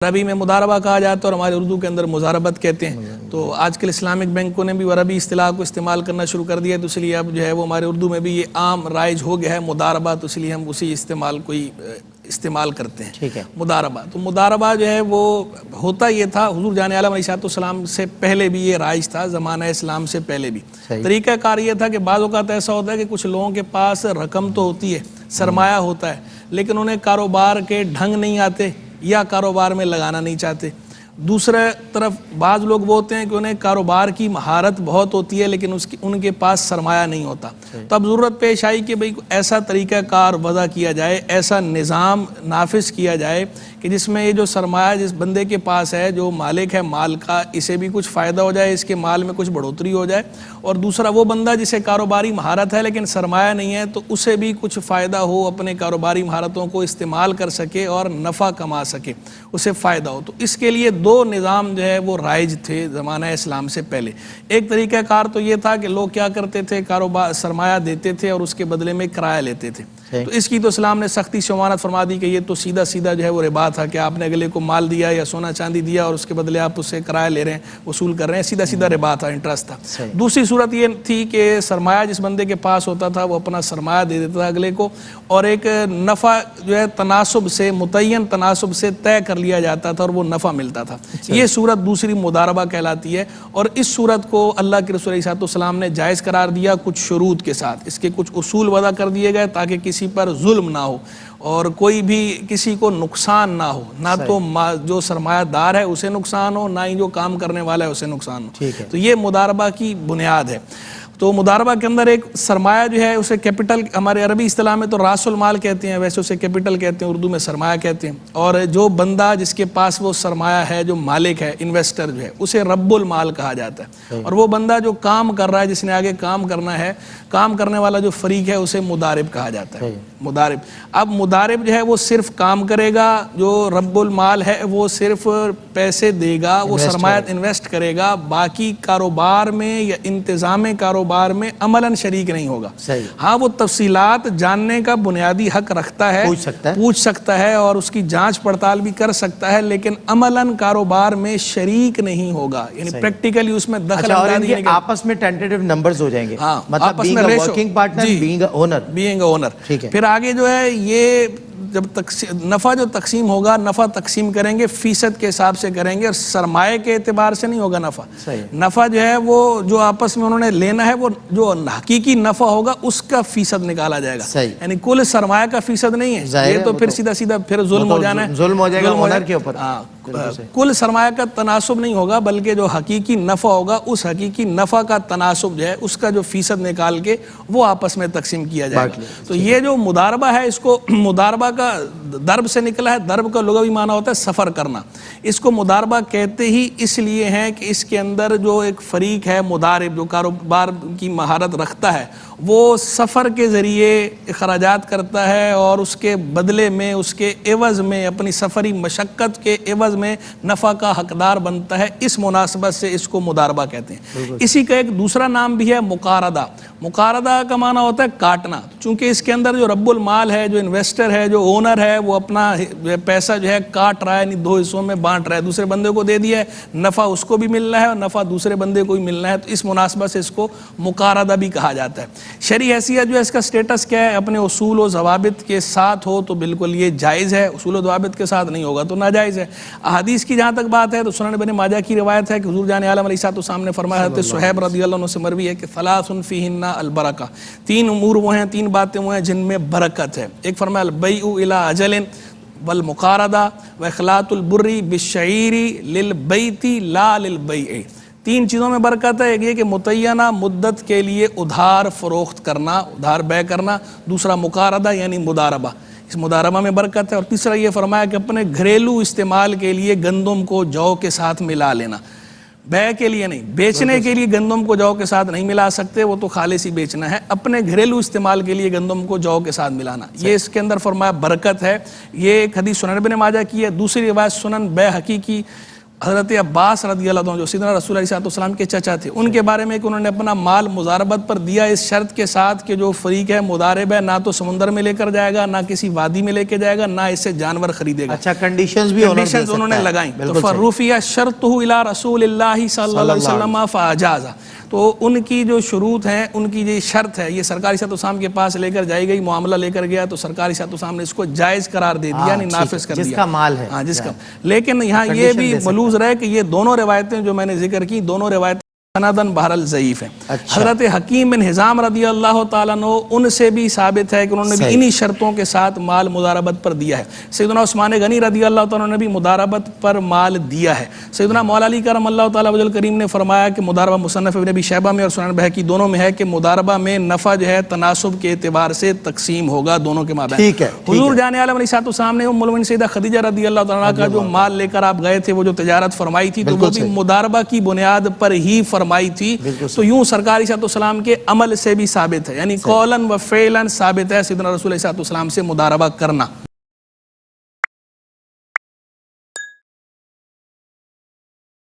عربی میں مضاربہ کہا جاتا ہے اور ہمارے اردو کے اندر مضاربت کہتے ہیں. تو آج کل اسلامک بینکوں نے بھی عربی اصطلاح کو استعمال کرنا شروع کر دیا ہے، تو اس لیے اب جو ہے وہ ہمارے اردو میں بھی یہ عام رائج ہو گیا ہے مضاربہ، تو اس لیے ہم اسی استعمال کو ہی استعمال کرتے ہیں. ٹھیک ہے. مضاربہ تو مضاربہ جو ہے وہ ہوتا یہ تھا حضور جان عالم علیہ السلام سے پہلے بھی یہ رائج تھا، زمانہ اسلام سے پہلے بھی. طریقہ کار یہ تھا کہ بعض اوقات ایسا ہوتا ہے کہ کچھ لوگوں کے پاس رقم تو ہوتی ہے، سرمایہ ہوتا ہے، لیکن انہیں کاروبار کے ڈھنگ نہیں آتے یا کاروبار میں لگانا نہیں چاہتے. دوسرے طرف بعض لوگ وہ ہوتے ہیں کہ انہیں کاروبار کی مہارت بہت ہوتی ہے لیکن ان کے پاس سرمایہ نہیں ہوتا. تو اب ضرورت پیش آئی کہ بھئی ایسا طریقہ کار وضع کیا جائے، ایسا نظام نافذ کیا جائے کہ جس میں یہ جو سرمایہ جس بندے کے پاس ہے، جو مالک ہے مال کا، اسے بھی کچھ فائدہ ہو جائے، اس کے مال میں کچھ بڑھوتری ہو جائے، اور دوسرا وہ بندہ جسے کاروباری مہارت ہے لیکن سرمایہ نہیں ہے تو اسے بھی کچھ فائدہ ہو، اپنے کاروباری مہارتوں کو استعمال کر سکے اور نفع کما سکے، اسے فائدہ ہو. تو اس کے لیے دو نظام جو ہے وہ رائج تھے زمانہ اسلام سے پہلے. ایک طریقہ کار تو یہ تھا کہ لوگ کیا کرتے تھے، کاروبار سرمایہ دیتے تھے اور اس کے بدلے میں کرایہ لیتے تھے. تو اس کی تو اسلام نے سختی سے ممانعت فرما دی کہ یہ تو سیدھا سیدھا جو ہے وہ ربا تھا کہ آپ نے اگلے کو مال دیا یا سونا چاندی دیا اور اس کے بدلے آپ اسے کرایہ لے رہے ہیں، وصول کر رہے ہیں، سیدھا سیدھا ربا تھا، انٹرسٹ تھا. دوسری صورت یہ تھی کہ سرمایہ جس بندے کے پاس ہوتا تھا وہ اپنا سرمایہ دے دیتا تھا اگلے کو، اور ایک نفع جو ہے تناسب سے، متعین تناسب سے طے کر لیا جاتا تھا اور وہ نفع ملتا تھا. یہ صورت دوسری مضاربہ کہلاتی ہے، اور اس صورت کو اللہ کے رسول علیہ السلام نے جائز قرار دیا کچھ شروط کے ساتھ. اس کے کچھ اصول وضع کر دیے گئے تاکہ کسی پر ظلم نہ ہو اور کوئی بھی کسی کو نقصان نہ ہو، نہ تو جو سرمایہ دار ہے اسے نقصان ہو، نہ ہی جو کام کرنے والا ہے اسے نقصان ہو. تو یہ مضاربہ کی بنیاد ہے. تو مضاربہ کے اندر ایک سرمایہ جو ہے اسے کیپٹل، ہمارے عربی اصطلاح میں تو راس المال کہتے ہیں، ویسے اسے کیپٹل کہتے ہیں، اردو میں سرمایہ کہتے ہیں. اور جو بندہ جس کے پاس وہ سرمایہ ہے، جو مالک ہے، انویسٹر جو ہے، اسے رب المال کہا جاتا ہے. اور وہ بندہ جو کام کر رہا ہے، جس نے آگے کام کرنا ہے، کام کرنے والا جو فریق ہے اسے مضارب کہا جاتا ہے. مضارب. اب مضارب جو ہے وہ صرف کام کرے گا، جو رب المال ہے وہ صرف پیسے دے گا، وہ سرمایہ انویسٹ کرے گا، باقی کاروبار میں یا انتظام کاروبار میں عملاً شریک نہیں ہوگا. ہاں وہ تفصیلات جاننے کا بنیادی حق رکھتا ہے، پوچھ سکتا ہے اور اس کی جانچ پڑتال بھی کر سکتا ہے، لیکن عملاً کاروبار میں شریک نہیں ہوگا، یعنی پریکٹیکلی اس میں دخل اندازی نہیں. آپس میں ٹینٹیٹو نمبرز ہو جائیں گے، مطلب being a working partner, being a owner. پھر آگے جو ہے یہ جب نفع جو تقسیم ہوگا، نفع تقسیم کریں گے فیصد کے حساب سے کریں گے، اور سرمایہ کے اعتبار سے نہیں ہوگا نفع. نفع جو ہے وہ جو آپس میں انہوں نے لینا ہے، وہ جو حقیقی نفع ہوگا اس کا فیصد نکالا جائے گا، یعنی کل سرمایہ کا فیصد نہیں ہے. یہ تو پھر سیدھا سیدھا پھر ظلم ہو جانا ہے، ظلم ہو جائے گا اونر کے اوپر. کل سرمایہ کا تناسب نہیں ہوگا بلکہ جو حقیقی نفع ہوگا اس حقیقی نفع کا تناسب جو ہے اس کا جو فیصد نکال کے وہ آپس میں تقسیم کیا جائے گا. تو یہ جو مضاربہ ہے، اس کو مضاربہ کا درب سے نکلا ہے. درب کا لغوی معنی ہوتا ہے سفر کرنا. اس کو مضاربہ کہتے ہی اس لیے ہیں کہ اس کے اندر جو ایک فریق ہے مضارب، جو کاروبار کی مہارت رکھتا ہے، وہ سفر کے ذریعے اخراجات کرتا ہے اور اس کے بدلے میں، اس کے عوض میں، اپنی سفری مشقت کے عوض میں نفع کا حقدار بنتا ہے. اس مناسبت سے اس کو مضاربہ کہتے ہیں. اسی کا ایک دوسرا نام بھی ہے مقارضہ. مقارضہ کا معنی ہوتا ہے کاٹنا. چونکہ اس کے اندر جو رب المال ہے، جو انویسٹر ہے، جو اونر ہے، وہ اپنا پیسہ جو ہے کاٹ رہا ہے، یعنی دو حصوں میں بانٹ رہا ہے. دوسرے بندے کو دے دیا ہے، نفع اس کو بھی ملنا ہے اور نفع دوسرے بندے کو بھی ملنا ہے. تو اس مناسبت سے اس کو مقارضہ بھی کہا جاتا ہے. شرعی حیثیت جو ہے اس کا سٹیٹس کیا ہے؟ اپنے اصول و ضوابط کے ساتھ ہو تو بالکل یہ جائز ہے، اصول و ضوابط کے ساتھ نہیں ہوگا تو ناجائز ہے. احادیث کی جہاں تک بات ہے تو سنن ابن ماجہ کی روایت ہے کہ حضور جان عالم علیہ السلام نے فرمایا، حضرت صہیب رضی اللہ عنہ سے مروی ہے کہ ثلاث فیہن البرکہ، تین امور وہ ہیں، تین باتیں وہ ہیں جن میں برکت ہے. ایک فرمایا البیع الی اجل والمقارضہ واخلاط البر بالشعیر للبیت لا للبیع. تین چیزوں میں برکت ہے. ایک یہ کہ متعینہ مدت کے لیے ادھار فروخت کرنا، ادھار بیع کرنا. دوسرا مقارضہ یعنی مضاربہ، اس مضاربہ میں برکت ہے. اور تیسرا یہ فرمایا کہ اپنے گھریلو استعمال کے لیے گندم کو جو کے ساتھ ملا لینا. بیع کے لیے نہیں، بیچنے کے لیے گندم کو جو کے ساتھ نہیں ملا سکتے، وہ تو خالص ہی بیچنا ہے. اپنے گھریلو استعمال کے لیے گندم کو جو کے ساتھ ملانا، یہ اس کے اندر فرمایا برکت ہے. یہ ایک حدیث سنن ابن ماجہ کی ہے. دوسری روایت سنن بیہقی کی حضرت عباس رضی اللہ عنہ جو سیدنا رسول علیہ السلام کے چچا تھے، ان کے بارے میں کہ انہوں نے اپنا مال مضاربت پر دیا اس شرط کے ساتھ کہ جو فریق ہے مضارب ہے نہ تو سمندر میں لے کر جائے گا، نہ کسی وادی میں لے کے جائے گا، نہ اس سے جانور خریدے گا. اچھا کنڈیشنز بھی انہوں نے لگائیں. تو فرفیہ شرطہ الی رسول اللہ صلی اللہ علیہ وسلم فاجازہ. تو ان کی جو شروط ہیں، ان کی جو شرط ہے، یہ سرکار صلی اللہ علیہ وسلم کے پاس لے کر جائی گئی، معاملہ لے کر گیا تو سرکار صلی اللہ علیہ وسلم نے اس کو جائز قرار دے دیا، یعنی نافذ کر دیا جس کا مال ہے. ہاں جس کا. لیکن یہاں یہ بھی ملحوظ رہے کہ یہ دونوں روایتیں جو میں نے ذکر کی، دونوں روایتیں سندن بہرحال ضعیف ہیں. حضرت حکیم بن حزام رضی اللہ تعالیٰ عنہ ان سے بھی ثابت ہے کہ انہوں نے بھی انہی شرطوں کے ساتھ مال مضاربت پر دیا ہے. سیدنا عثمان غنی رضی اللہ تعالیٰ عنہ نے بھی مضاربت پر مال دیا ہے. سیدنا مولا علی کرم اللہ تعالیٰ وجل کریم نے فرمایا کہ مضاربہ مصنف ابن ابی شیبہ میں اور سنن بہقی دونوں میں ہے کہ مضاربہ میں نفع جو ہے تناسب کے اعتبار سے تقسیم ہوگا دونوں کے مابین. حضور جان عالم علیہ السلام نے ام المؤمنین سیدہ خدیجہ رضی اللہ تعالیٰ کا جو مال لے کر آپ گئے تھے، وہ جو تجارت فرمائی تھی، تو وہ بھی مضاربہ کی بنیاد پر ہی فرمائی تھی. تو یوں سرکار صلی اللہ علیہ وسلم کے عمل سے بھی ثابت ہے، یعنی قولاً و فعلاً ثابت ہے سیدنا رسول صلی اللہ علیہ وسلم سے مضاربہ کرنا.